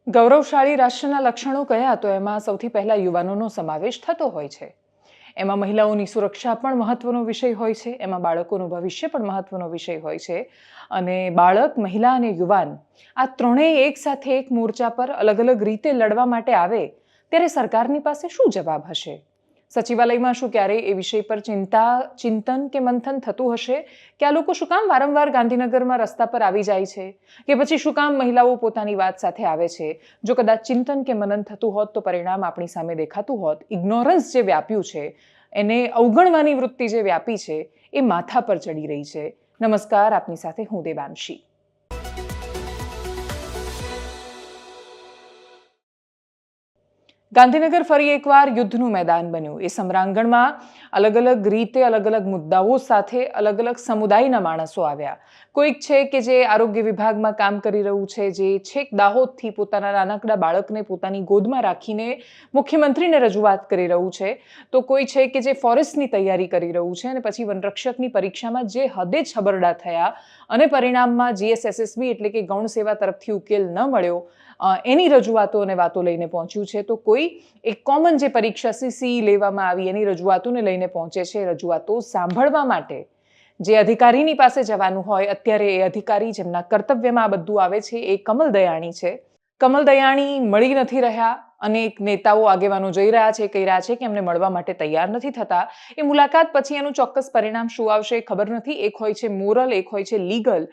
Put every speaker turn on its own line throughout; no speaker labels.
ગૌરવશાળી રાષ્ટ્રના લક્ષણો કયા તો એમાં સૌથી પહેલા યુવાનોનો સમાવેશ થતો હોય છે. એમાં મહિલાઓની સુરક્ષા પણ મહત્વનો વિષય હોય છે, એમાં બાળકોનું ભવિષ્ય પણ મહત્વનો વિષય હોય છે. અને બાળક, મહિલા અને યુવાન આ ત્રણેય એક સાથે એક મોરચા પર અલગ અલગ રીતે લડવા માટે આવે ત્યારે સરકારની પાસે શું જવાબ હશે? સચિવાલયમાં શું ક્યારેય એ વિષય પર ચિંતન કે મંથન થતું હશે કે આ લોકો શું કામ વારંવાર ગાંધીનગરમાં રસ્તા પર આવી જાય છે, કે પછી શું કામ મહિલાઓ પોતાની વાત સાથે આવે છે? જો કદાચ ચિંતન કે મનન થતું હોત તો પરિણામ આપણી સામે દેખાતું હોત. ઇગ્નોરન્સ જે વ્યાપ્યું છે, એને અવગણવાની વૃત્તિ જે વ્યાપી છે, એ માથા પર ચડી રહી છે. નમસ્કાર, આપની સાથે હું દેવાંશી. ગાંધીનગર ફરી એકવાર યુદ્ધનું મેદાન બન્યું. એ સમરાંગણમાં અલગ અલગ રીતે અલગ અલગ મુદ્દાઓ સાથે અલગ અલગ સમુદાયના માણસો આવ્યા. કોઈક છે કે જે આરોગ્ય વિભાગમાં કામ કરી રહ્યું છે, જે છેક દાહોદથી પોતાના નાનકડા બાળકને પોતાની ગોદમાં રાખીને મુખ્યમંત્રીને રજૂઆત કરી રહ્યું છે, તો કોઈ છે કે જે ફોરેસ્ટની તૈયારી કરી રહ્યું છે અને પછી વનરક્ષકની પરીક્ષામાં જે હદે છબરડા થયા અને પરિણામમાં GSSSB એટલે કે ગૌણ સેવા તરફથી ઉકેલ ન મળ્યો, એની રજૂઆતો અને વાતો લઈને પહોંચ્યું છે. તો કોઈ એક કોમન જે પરીક્ષા CCE લેવામાં આવી એની રજૂઆતોને લઈને પહોંચે છે. રજૂઆતો સાંભળવા માટે જે અધિકારીની પાસે જવાનું હોય, અત્યારે એ અધિકારી જેમના કર્તવ્યમાં આ બધું આવે છે એ કમલ દયાણી છે. કમલ દયાણી મળી નથી રહ્યા. અનેક નેતાઓ, આગેવાનો જઈ રહ્યા છે, કહી રહ્યા છે કે એમને મળવા માટે તૈયાર નથી થતા. એ મુલાકાત પછી એનું ચોક્કસ પરિણામ શું આવશે એ ખબર નથી. એક હોય છે મોરલ, એક હોય છે લીગલ.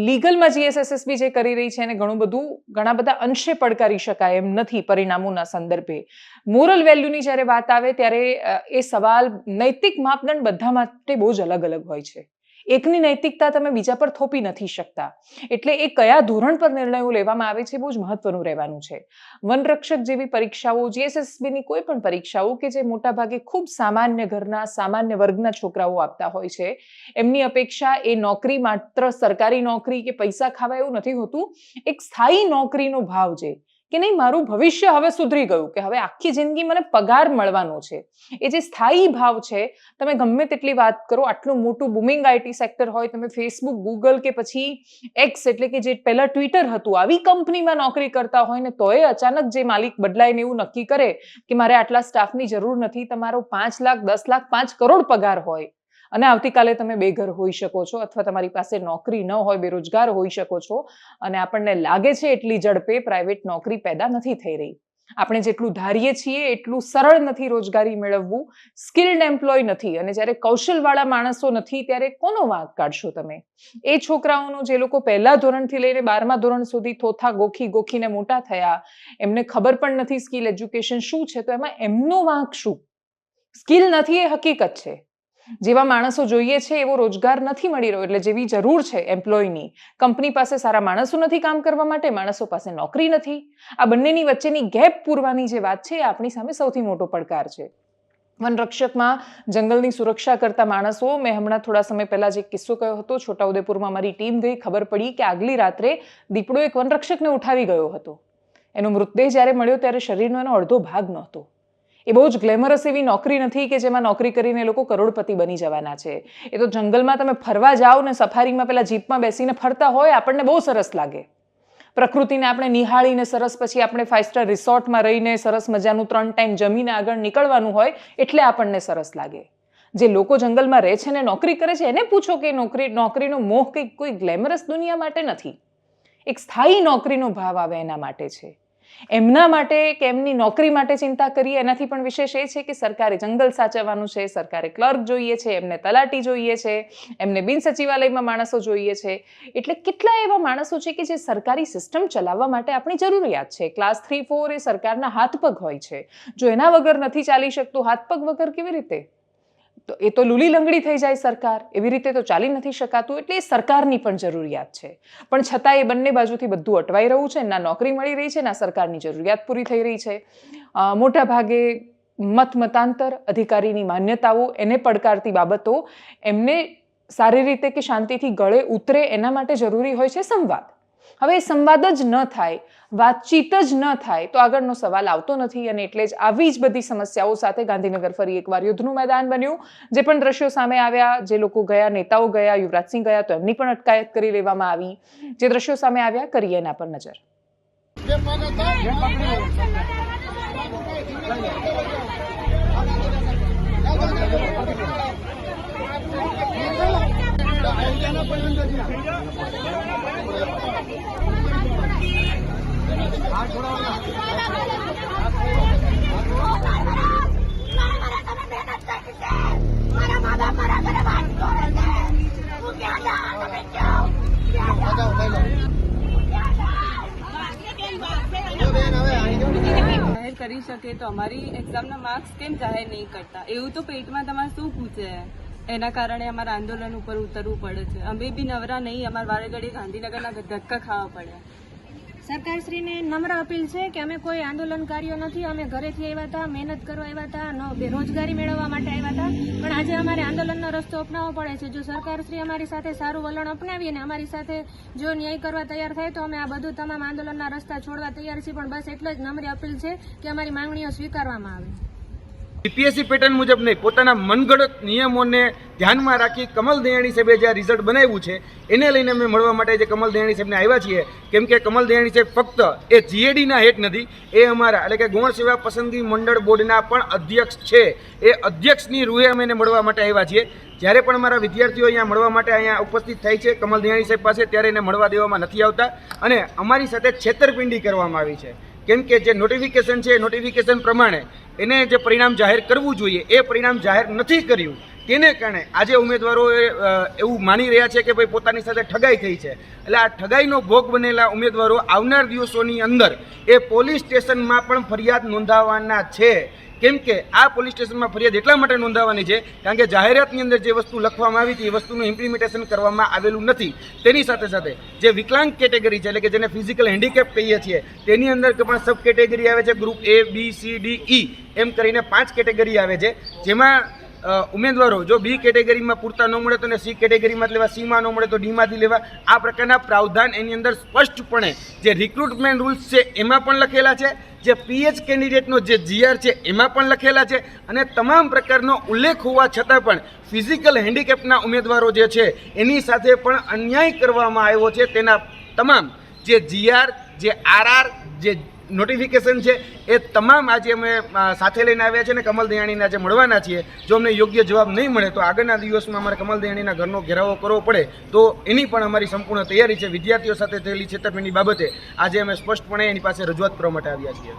લીગલમાં GSSSB જે કરી રહી છે એને ઘણા બધા અંશે પડકારી શકાય એમ નથી પરિણામોના સંદર્ભે. મોરલ વેલ્યુની જ્યારે વાત આવે ત્યારે એ સવાલ, નૈતિક માપદંડ બધા માટે બહુ જ અલગ અલગ હોય છે. એકની નૈતિકતા તમે બીજા પર થોપી નથી શકતા. એટલે એ કયા ધોરણ પર નિર્ણયો લેવામાં આવે છે બહુ જ મહત્વનું રહેવાનું છે. વનરક્ષક જેવી પરીક્ષાઓ, GSSBની કોઈ પણ પરીક્ષાઓ કે જે મોટાભાગે ખૂબ સામાન્ય ઘરના, સામાન્ય વર્ગના છોકરાઓ આપતા હોય છે, એમની અપેક્ષા એ નોકરી માત્ર સરકારી નોકરી કે પૈસા ખાવા એવું નથી હોતું. એક સ્થાયી નોકરીનો ભાવ છે કે નહીં, મારું ભવિષ્ય હવે સુધરી ગયું, કે હવે આખી જિંદગી મને પગાર મળવાનો છે. એ જે સ્થાયી ભાવ છે, તમે ગમે તેટલી વાત કરો, આટલું મોટું બુમિંગ IT સેક્ટર હોય, તમે ફેસબુક, ગૂગલ કે પછી એક્સ એટલે કે જે પહેલા ટ્વિટર હતું, આવી કંપનીમાં નોકરી કરતા હોય ને તોય અચાનક જે માલિક બદલાઈને એવું નક્કી કરે કે મારે આટલા સ્ટાફની જરૂર નથી, તમારો 5 લાખ, 10 લાખ, 5 કરોડ પગાર હોય અને આવતીકાલે તમે બેઘર હોઈ શકો છો, અથવા તમારી પાસે નોકરી ન હોય, બેરોજગાર હોઈ શકો છો. અને આપણને લાગે છે એટલી ઝડપે પ્રાઇવેટ નોકરી પેદા નથી થઈ રહી. આપણે જેટલું ધારીએ છીએ એટલું સરળ નથી રોજગારી મેળવવું. સ્કિલ્ડ એમ્પ્લોય નથી, અને જ્યારે કૌશલવાળા માણસો નથી ત્યારે કોનો વાંક કાઢશો તમે? એ છોકરાઓનો જે લોકો પહેલા ધોરણથી લઈને 12મા ધોરણ સુધી થોથા ગોખીને મોટા થયા, એમને ખબર પણ નથી સ્કિલ એજ્યુકેશન શું છે, તો એમાં એમનો વાંક શું? સ્કિલ નથી એ હકીકત છે. જેવા માણસો જોઈએ છે એવો રોજગાર નથી મળી રહ્યો. એટલે જેવી જરૂર છે એમ્પ્લોયની, કંપની પાસે સારા માણસો નથી કામ કરવા માટે, માણસો પાસે નોકરી નથી. આ બંનેની વચ્ચેની ગેપ પૂરવાની જે વાત છે એ આપણી સામે સૌથી મોટો પડકાર છે. વનરક્ષકમાં જંગલની સુરક્ષા કરતા માણસો, મેં હમણાં થોડા સમય પહેલા જે કિસ્સો કહ્યો હતો, છોટાઉદેપુરમાં મારી ટીમ ગઈ, ખબર પડી કે આગલી રાત્રે દીપડો એક વનરક્ષકને ઉઠાવી ગયો હતો. એનો મૃતદેહ જ્યારે મળ્યો ત્યારે શરીરનો એનો અડધો ભાગ નહોતો. એ બહુ જ ગ્લેમરસ એવી નોકરી નથી કે જેમાં નોકરી કરીને એ લોકો કરોડપતિ બની જવાના છે. એ તો જંગલમાં તમે ફરવા જાઓ ને સફારીમાં પેલા જીપમાં બેસીને ફરતા હોય, આપણને બહુ સરસ લાગે. પ્રકૃતિને આપણે નિહાળીને સરસ પછી આપણે 5 સ્ટાર રિસોર્ટમાં રહીને સરસ મજાનું 3 ટાઈમ જમીને આગળ નીકળવાનું હોય એટલે આપણને સરસ લાગે. જે લોકો જંગલમાં રહે છે ને નોકરી કરે છે એને પૂછો કે નોકરીનો મોહ કોઈ ગ્લેમરસ દુનિયા માટે નથી. એક સ્થાયી નોકરીનો ભાવ આવે એના માટે છે. એમના માટે કે એમની નોકરી માટે ચિંતા કરીએ એનાથી પણ વિશેષ એ છે કે સરકારે જંગલ સાચવવાનું છે, સરકારે ક્લર્ક જોઈએ છે, એમને તલાટી જોઈએ છે, એમને બિન સચિવાલયમાં માણસો જોઈએ છે. એટલે કેટલા એવા માણસો છે કે જે સરકારી સિસ્ટમ ચલાવવા માટે આપણી જરૂરિયાત છે. ક્લાસ 3, 4 એ સરકારના હાથ પગ હોય છે. જો એના વગર નથી ચાલી શકતું, હાથ પગ વગર કેવી રીતે? તો એ તો લૂલી લંગડી થઈ જાય સરકાર, એવી રીતે તો ચાલી નથી શકાતું. એટલે એ સરકારની પણ જરૂરિયાત છે. પણ છતાં એ બંને બાજુથી બધું અટવાઈ રહ્યું છે. ના નોકરી મળી રહી છે, ના સરકારની જરૂરિયાત પૂરી થઈ રહી છે. મોટા ભાગે મતાંતર, અધિકારીની માન્યતાઓ, એને પડકારતી બાબતો એમને સારી રીતે કે શાંતિથી ગળે ઉતરે એના માટે જરૂરી હોય છે સંવાદ. હવે એ સંવાદ જ ન થાય, વાતચીત જ ન થાય તો આગળનો સવાલ આવતો નથી. અને એટલે જ આવી જ બધી સમસ્યાઓ સાથે ગાંધીનગર ફરી એકવાર યુદ્ધનું મેદાન બન્યું. જે પણ દ્રશ્યો સામે આવ્યા, જે લોકો ગયા, નેતાઓ ગયા, યુવરાજસિંહ ગયા તો એમની પણ અટકાયત કરી લેવામાં આવી. જે દ્રશ્યો સામે આવ્યા, કરીએ એના પર નજર.
જાહેર કરી શકે તો અમારી એક્ઝામના માર્ક્સ કેમ જાહેર નહીં કરતા? એવું તો પેટમાં તમારે શું પૂછે? એના કારણે અમારા આંદોલન ઉપર ઉતરવું પડે છે. અમે બી નવરા નહીં, અમારા વારે ઘડી ગાંધીનગરના ધક્કા ખાવા પડે.
સરકારશ્રીને નમ્ર અપીલ છે કે અમે કોઈ આંદોલનકારીઓ નથી. અમે ઘરેથી આવ્યા હતા, મહેનત કરવા આવ્યા હતા, બેરોજગારી મેળવવા માટે આવ્યા હતા, પણ આજે અમારે આંદોલનનો રસ્તો અપનાવવો પડે છે. જો સરકારશ્રી અમારી સાથે સારું વલણ અપનાવી અને અમારી સાથે જો ન્યાય કરવા તૈયાર થાય તો અમે આ બધું તમામ આંદોલનના રસ્તા છોડવા તૈયાર છીએ. પણ બસ એટલો જ નમ્ર અપીલ છે કે અમારી માંગણીઓ સ્વીકારવામાં આવે.
જીપીએસસી પેટર્ન મુજબ નહીં, પોતાના મનગઢ નિયમોને ધ્યાનમાં રાખી કમલ દયાણી સાહેબે જે આ રિઝલ્ટ બનાવ્યું છે એને લઈને અમે મળવા માટે જે કમલ દયાણી સાહેબને આવ્યા છીએ. કેમ કે કમલ દયાણી સાહેબ ફક્ત એ જીએડીના હેડ નથી, એ અમારા એટલે કે ગૌણ સેવા પસંદગી મંડળ બોર્ડના પણ અધ્યક્ષ છે. એ અધ્યક્ષની રૂહે અમે એને મળવા માટે આવ્યા છીએ. જ્યારે પણ અમારા વિદ્યાર્થીઓ અહીંયા મળવા માટે અહીંયા ઉપસ્થિત થાય છે કમલ દયાણી સાહેબ પાસે, ત્યારે એને મળવા દેવામાં નથી આવતા અને અમારી સાથે છેતરપિંડી કરવામાં આવી છે. કેમ કે જે નોટિફિકેશન છે એ નોટિફિકેશન પ્રમાણે એને જે પરિણામ જાહેર કરવું જોઈએ એ પરિણામ જાહેર નથી કર્યું. તેને કારણે આજે ઉમેદવારો એવું માની રહ્યા છે કે ભાઈ પોતાની સાથે ઠગાઈ થઈ છે. એટલે આ ઠગાઈનો ભોગ બનેલા ઉમેદવારો આવનાર દિવસોની અંદર એ પોલીસ સ્ટેશનમાં પણ ફરિયાદ નોંધાવવાના છે. કેમ કે આ પોલીસ સ્ટેશનમાં ફરિયાદ એટલા માટે નોંધાવવાની છે કારણ કે જાહેરાતની અંદર જે વસ્તુ લખવામાં આવી હતી એ વસ્તુનું ઇમ્પ્લિમેન્ટેશન કરવામાં આવેલું નથી. તેની સાથે સાથે જે વિકલાંગ કેટેગરી છે એટલે કે જેને ફિઝિકલ હેન્ડીકેપ કહીએ છીએ તેની અંદર પણ સબ કેટેગરી આવે છે. Group A, B, C, D, E એમ કરીને 5 કેટેગરી આવે છે. જેમાં ઉમેદવારો જો બી કેટેગરીમાં પૂરતા ન મળે તો એને સી કેટેગરીમાં લેવા, સીમાં ન મળે તો ડીમાંથી લેવા. આ પ્રકારના પ્રાવધાન એની અંદર સ્પષ્ટપણે જે રિક્રુટમેન્ટ રૂલ્સ છે એમાં પણ લખેલા છે, જે પીએચ કેન્ડિડેટનો જે જીઆર છે એમાં પણ લખેલા છે અને તમામ પ્રકારનો ઉલ્લેખ હોવા છતાં પણ ફિઝિકલ હેન્ડીકેપના ઉમેદવારો જે છે એની સાથે પણ અન્યાય કરવામાં આવ્યો છે. તેના તમામ જે જીઆર, જે આરઆર, જે નોટિફિકેશન છે એ તમામ આજે અમે સાથે લઈને આવ્યા છે અને કમલ દયાણીને આજે મળવાના છીએ. જો અમને યોગ્ય જવાબ નહીં મળે તો આગળના દિવસમાં અમારે કમલ દયાણીના ઘરનો ઘેરાવો કરવો પડે તો એની પણ અમારી સંપૂર્ણ તૈયારી છે. વિદ્યાર્થીઓ સાથે થયેલી છેતરપિંડી બાબતે આજે અમે સ્પષ્ટપણે એની પાસે રજૂઆત કરવા માટે આવ્યા છીએ.